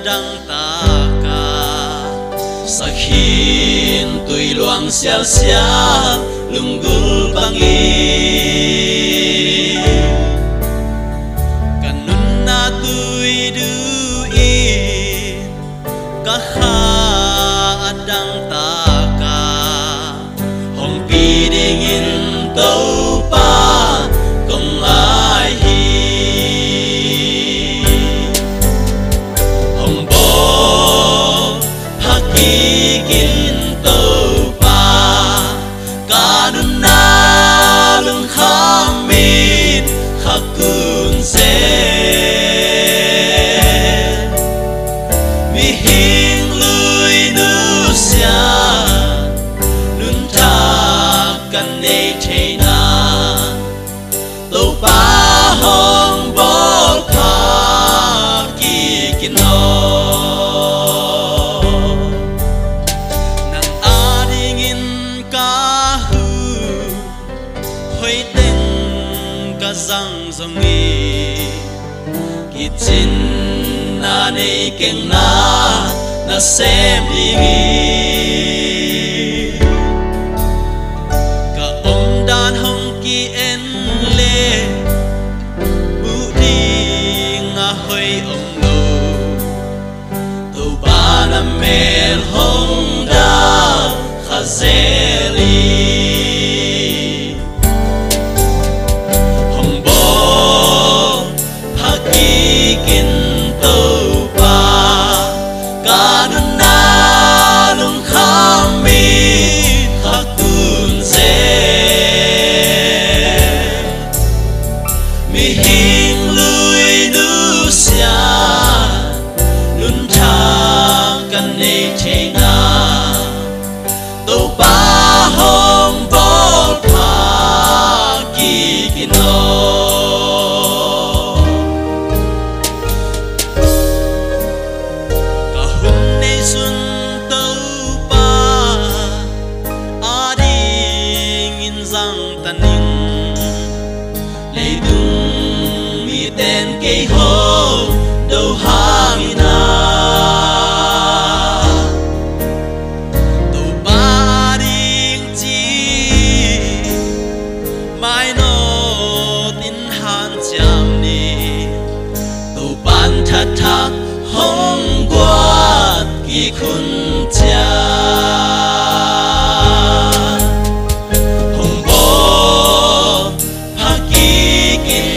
đăng ta ca sa khin tùy loang xiao xiao lung gul bang y kanun na tùy du y ka kha đăng ta ca hong pi ding in tâu pa công ai hi hong bo ha ki kin tâu pa kanun na lung kham min khakun se mi hing lui nu sia nun ta kan nei thei na tâu pa hong bo kha ki kin no nang a ding in ka hu hoi ten ka zang zong ni ki chin na nei keng na sem ding i ka om dan hong ki en le bu ding a hoi om lo tâu ba na mer hong da khazeli hong bo ha ki kin tâu pa kanun na lung kham mi khakun se mi hing lui nu sia nun tha kan nei thei na tâu pa hong bo pha ki kin no ka hun nei sun tâu pa a ding in zang tan ning lei dung mi ten ke ho đâu hang na tâu pa ding chi mai no tin han cham ni tâu pan tha tha hong quat ki khun cha hong bo ha ki kin